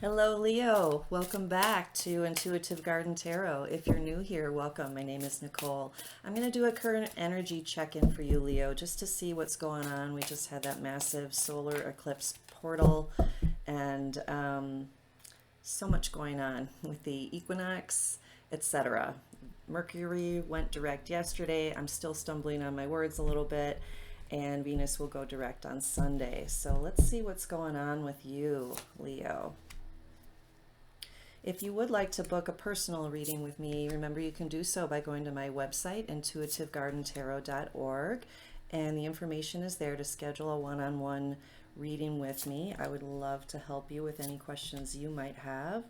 Hello, Leo. Welcome back to Intuitive Garden Tarot. If you're new here, welcome. My name is Nicole. I'm going to do a current energy check-in for you, Leo, just to see what's going on. We just had that massive solar eclipse portal and so much going on with the equinox, etc. Mercury went direct yesterday. I'm still stumbling on my words a little bit, and Venus will go direct on Sunday. So let's see what's going on with you, Leo. If you would like to book a personal reading with me, remember you can do so by going to my website, intuitivegardentarot.org, and the information is there to schedule a one-on-one reading with me. I would love to help you with any questions you might have.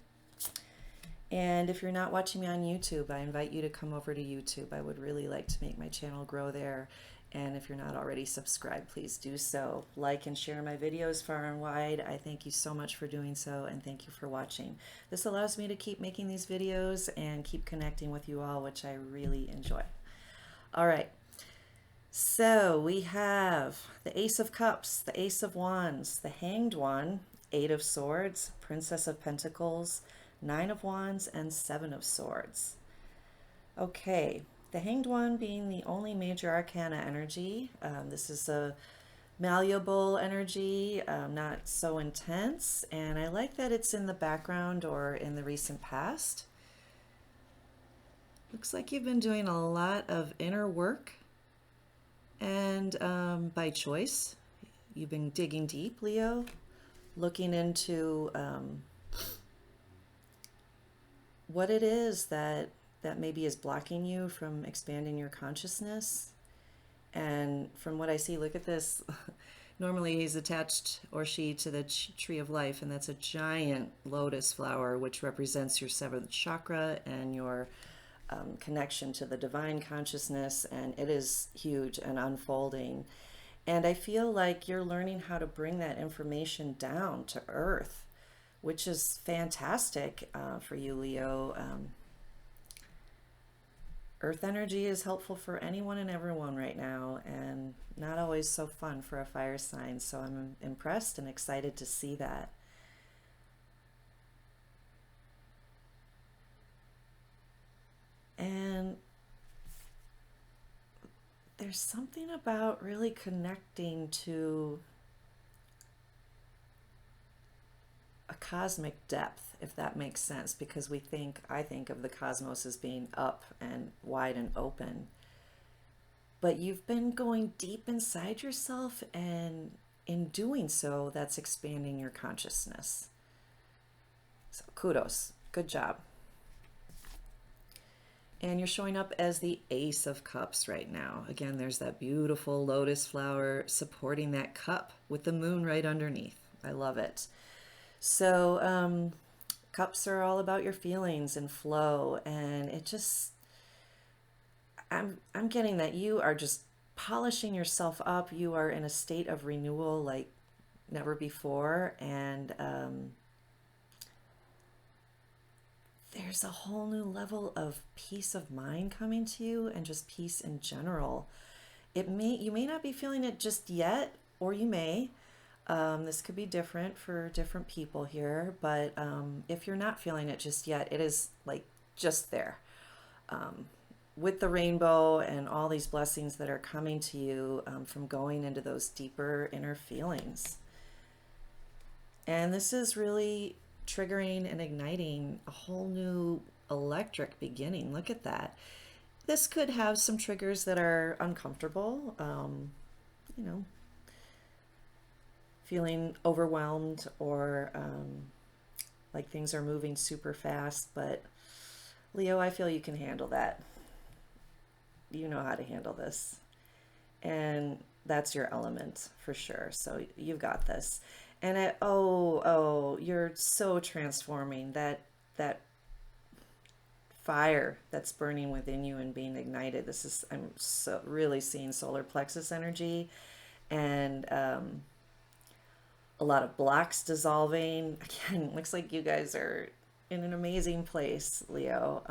And if you're not watching me on YouTube, I invite you to come over to YouTube. I would really like to make my channel grow there. And if you're not already subscribed, please do so. Like and share my videos far and wide. I thank you so much for doing so, and thank you for watching. This allows me to keep making these videos and keep connecting with you all, which I really enjoy. All right. So we have the Ace of Cups, the Ace of Wands, the Hanged One, Eight of Swords, Princess of Pentacles, Nine of Wands, and Seven of Swords. Okay. The Hanged One being the only major arcana energy. This is a malleable energy, not so intense, and I like that it's in the background or in the recent past. Looks like you've been doing a lot of inner work, and by choice. You've been digging deep, Leo, looking into what it is that maybe is blocking you from expanding your consciousness. And from what I see, look at this. Normally he's attached, or she, to the tree of life, and that's a giant lotus flower, which represents your seventh chakra and your connection to the divine consciousness, and it is huge and unfolding. And I feel like you're learning how to bring that information down to earth, which is fantastic for you, Leo. Earth energy is helpful for anyone and everyone right now, and not always so fun for a fire sign. So I'm impressed and excited to see that. And there's something about really connecting to a cosmic depth, if that makes sense, because I think of the cosmos as being up and wide and open. But you've been going deep inside yourself, and in doing so, that's expanding your consciousness. So kudos, good job. And you're showing up as the Ace of Cups right now. Again, there's that beautiful lotus flower supporting that cup with the moon right underneath. I love it. So cups are all about your feelings and flow, and it just, I'm getting that you are just polishing yourself up. You are in a state of renewal like never before, and there's a whole new level of peace of mind coming to you, and just peace in general. You may not be feeling it just yet, or you may. This could be different for different people here, but if you're not feeling it just yet, it is like just there. With the rainbow and all these blessings that are coming to you from going into those deeper inner feelings. And this is really triggering and igniting a whole new electric beginning. Look at that. This could have some triggers that are uncomfortable, you know, feeling overwhelmed, or like things are moving super fast. But Leo, I feel you can handle that. You know how to handle this, and that's your element for sure. So you've got this. And you're so transforming. That fire that's burning within you and being ignited. I'm so really seeing solar plexus energy, and a lot of blocks dissolving. Again, looks like you guys are in an amazing place, Leo.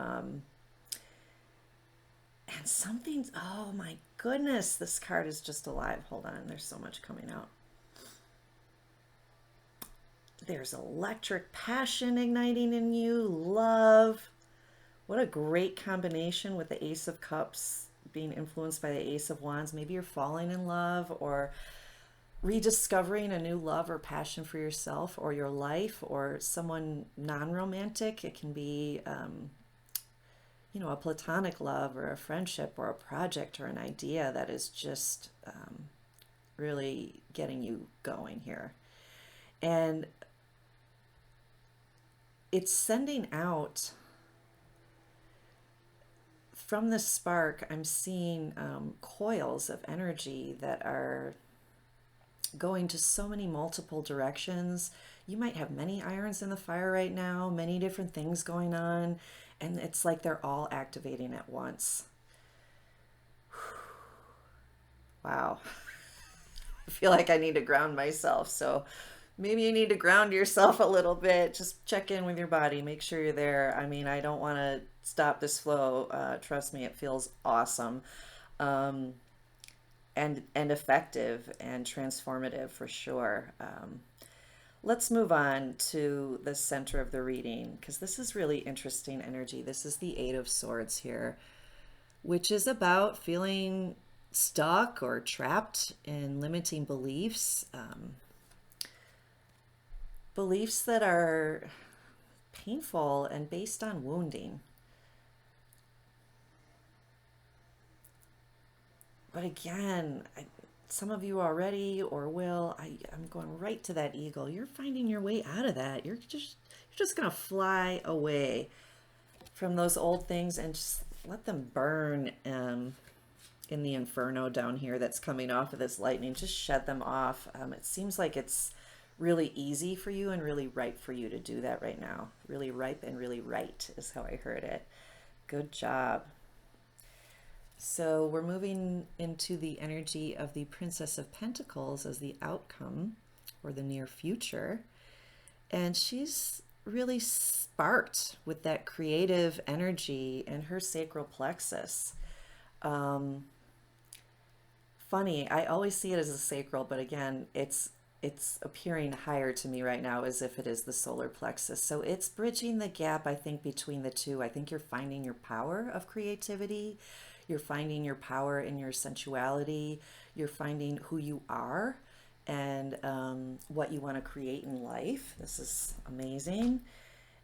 And something's, oh my goodness, this card is just alive. Hold on, there's so much coming out. There's electric passion igniting in you, love. What a great combination with the Ace of Cups being influenced by the Ace of Wands. Maybe you're falling in love or rediscovering a new love or passion for yourself or your life or someone non-romantic. It can be, a platonic love or a friendship or a project or an idea that is just really getting you going here. And it's sending out from the spark. I'm seeing coils of energy that are going to so many multiple directions. You might have many irons in the fire right now, many different things going on, and it's like they're all activating at once. Wow. I feel like I need to ground myself. So maybe you need to ground yourself a little bit. Just check in with your body, make sure you're there. I mean, I don't want to stop this flow. Trust me, it feels awesome. Um, and effective and transformative for sure. Let's move on to the center of the reading because this is really interesting energy. This is the Eight of Swords here, which is about feeling stuck or trapped in limiting beliefs, beliefs that are painful and based on wounding. But again, some of you already or will. I'm going right to that eagle. You're finding your way out of that. You're just gonna fly away from those old things and just let them burn in the inferno down here that's coming off of this lightning. Just shed them off. It seems like it's really easy for you and really ripe for you to do that right now. Really ripe and really right is how I heard it. Good job. So we're moving into the energy of the Princess of Pentacles as the outcome or the near future. And she's really sparked with that creative energy in her sacral plexus. Funny, I always see it as a sacral, but again, it's appearing higher to me right now as if it is the solar plexus. So it's bridging the gap, I think, between the two. I think you're finding your power of creativity. You're finding your power in your sensuality. You're finding who you are and what you want to create in life. This is amazing.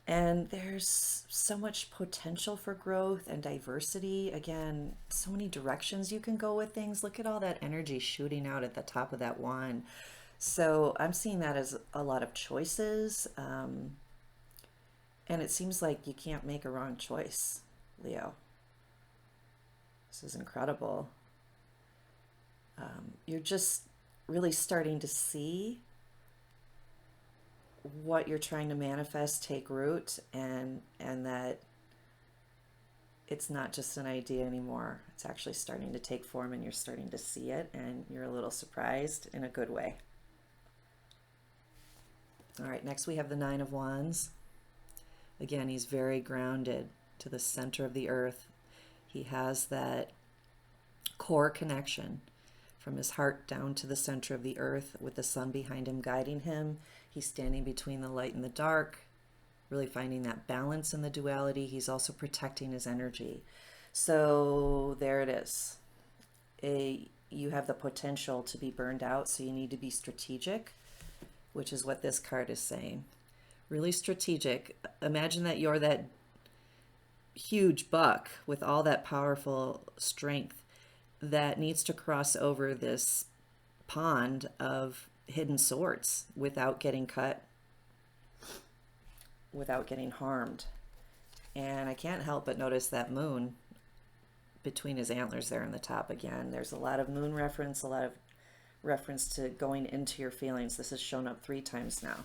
And there's so much potential for growth and diversity. Again, so many directions you can go with things. Look at all that energy shooting out at the top of that wand. So I'm seeing that as a lot of choices. And it seems like you can't make a wrong choice, Leo. This is incredible. You're just really starting to see what you're trying to manifest take root, and that it's not just an idea anymore. It's actually starting to take form and you're starting to see it, and you're a little surprised in a good way. All right, next we have the Nine of Wands. Again, he's very grounded to the center of the earth. He has that core connection from his heart down to the center of the earth with the sun behind him guiding him. He's standing between the light and the dark, really finding that balance in the duality. He's also protecting his energy. So there it is. You have the potential to be burned out, so you need to be strategic, which is what this card is saying. Really strategic. Imagine that you're that huge buck with all that powerful strength that needs to cross over this pond of hidden swords without getting cut, without getting harmed. And I can't help but notice that moon between his antlers there on the top again. There's a lot of moon reference, a lot of reference to going into your feelings. This has shown up 3 times now.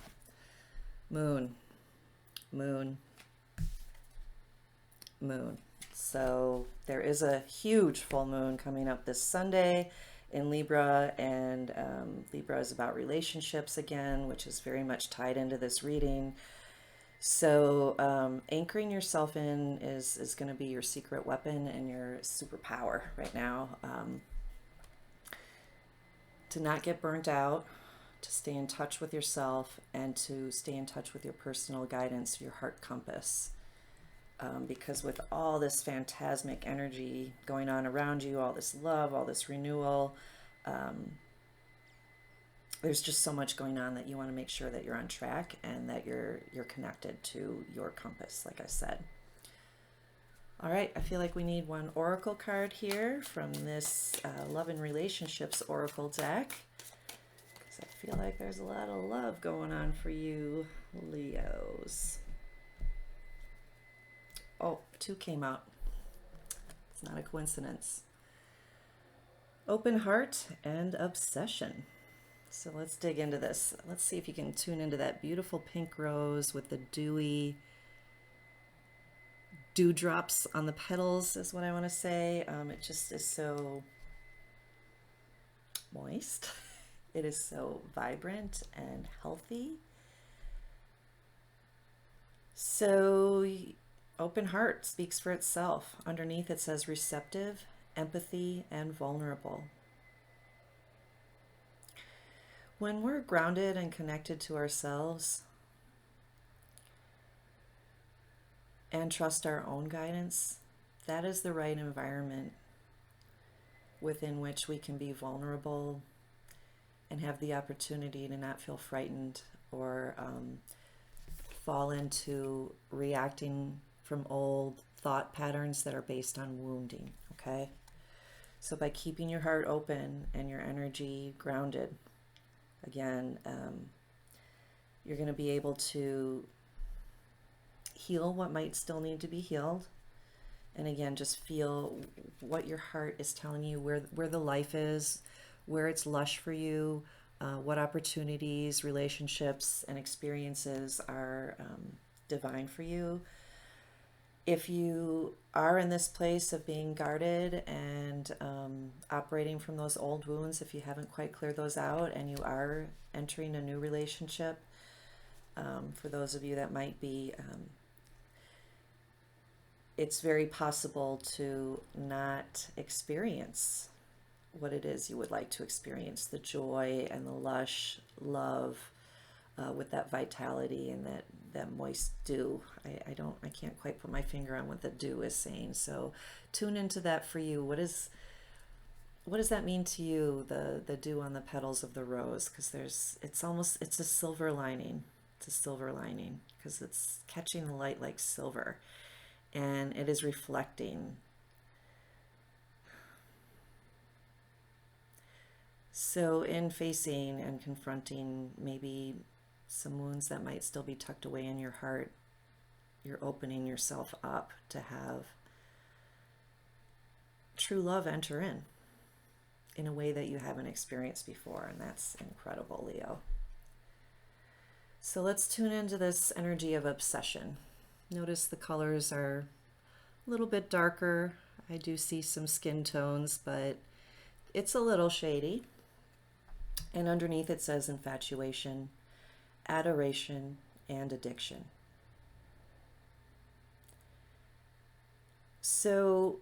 Moon, moon, moon. So there is a huge full moon coming up this Sunday in Libra, and Libra is about relationships again, which is very much tied into this reading. So anchoring yourself in is going to be your secret weapon and your superpower right now. To not get burnt out, to stay in touch with yourself and to stay in touch with your personal guidance, your heart compass. Because with all this phantasmic energy going on around you, all this love, all this renewal, there's just so much going on that you want to make sure that you're on track and that you're connected to your compass, like I said. All right, I feel like we need one oracle card here from this Love and Relationships oracle deck, because I feel like there's a lot of love going on for you, Leos. Oh, 2 came out. It's not a coincidence. Open heart and obsession. So let's dig into this. Let's see if you can tune into that beautiful pink rose with the dewy dewdrops on the petals is what I want to say. It just is so moist. It is so vibrant and healthy. So open heart speaks for itself. Underneath it says receptive, empathy, and vulnerable. When we're grounded and connected to ourselves and trust our own guidance, that is the right environment within which we can be vulnerable and have the opportunity to not feel frightened or fall into reacting from old thought patterns that are based on wounding, okay? So by keeping your heart open and your energy grounded, again, you're going to be able to heal what might still need to be healed. And again, just feel what your heart is telling you, where the life is, where it's lush for you, what opportunities, relationships, and experiences are divine for you. If you are in this place of being guarded and operating from those old wounds, if you haven't quite cleared those out and you are entering a new relationship, for those of you that might be, it's very possible to not experience what it is you would like to experience, the joy and the lush love with that vitality and that moist dew. I can't quite put my finger on what the dew is saying. So tune into that for you. What does that mean to you, the dew on the petals of the rose? Because it's a silver lining. It's a silver lining because it's catching the light like silver, and it is reflecting. So in facing and confronting maybe some wounds that might still be tucked away in your heart, you're opening yourself up to have true love enter in a way that you haven't experienced before, and that's incredible, Leo. So let's tune into this energy of obsession. Notice the colors are a little bit darker. I do see some skin tones, but it's a little shady. And underneath it says infatuation, adoration, and addiction. So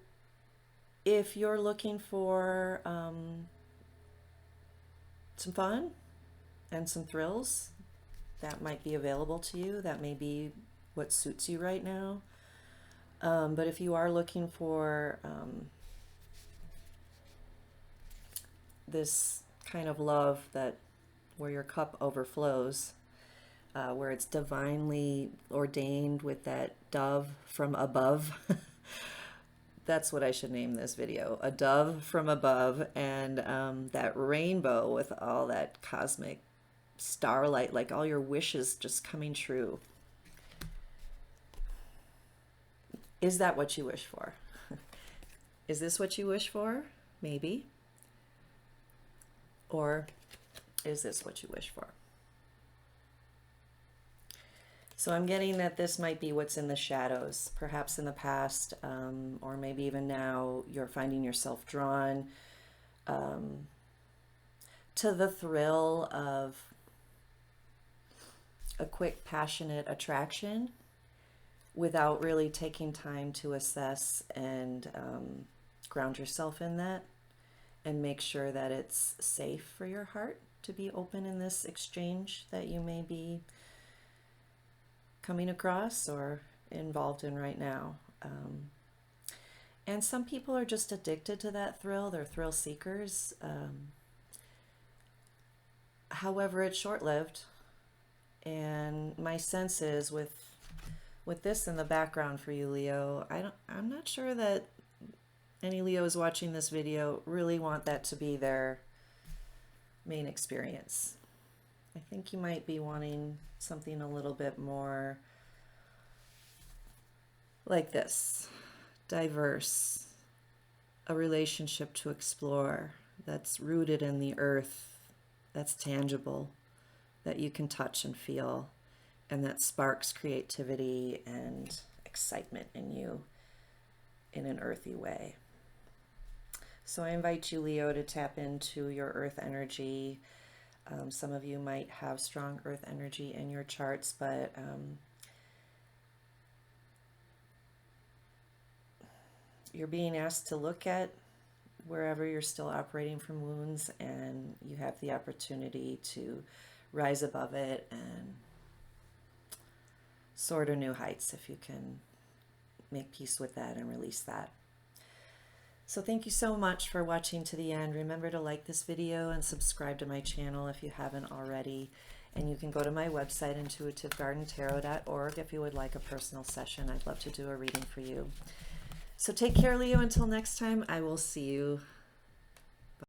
if you're looking for some fun and some thrills, that might be available to you. That may be what suits you right now. But if you are looking for this kind of love where your cup overflows, where it's divinely ordained with that dove from above. That's what I should name this video, a dove from above, and that rainbow with all that cosmic starlight, like all your wishes just coming true. Is that what you wish for? Is this what you wish for? Maybe. Or is this what you wish for? So I'm getting that this might be what's in the shadows. Perhaps in the past, or maybe even now, you're finding yourself drawn to the thrill of a quick, passionate attraction without really taking time to assess and ground yourself in that and make sure that it's safe for your heart. to be open in this exchange that you may be coming across or involved in right now. And some people are just addicted to that thrill. They're thrill seekers. However, it's short-lived. And my sense is with this in the background for you, Leo, I'm not sure that any Leos watching this video really want that to be their main experience. I think you might be wanting something a little bit more like this, diverse, a relationship to explore that's rooted in the earth, that's tangible, that you can touch and feel, and that sparks creativity and excitement in you in an earthy way. So I invite you, Leo, to tap into your earth energy. Some of you might have strong earth energy in your charts, but you're being asked to look at wherever you're still operating from wounds, and you have the opportunity to rise above it and soar to new heights if you can make peace with that and release that. So thank you so much for watching to the end. Remember to like this video and subscribe to my channel if you haven't already. And you can go to my website, intuitivegardentarot.org, if you would like a personal session. I'd love to do a reading for you. So take care, Leo. Until next time, I will see you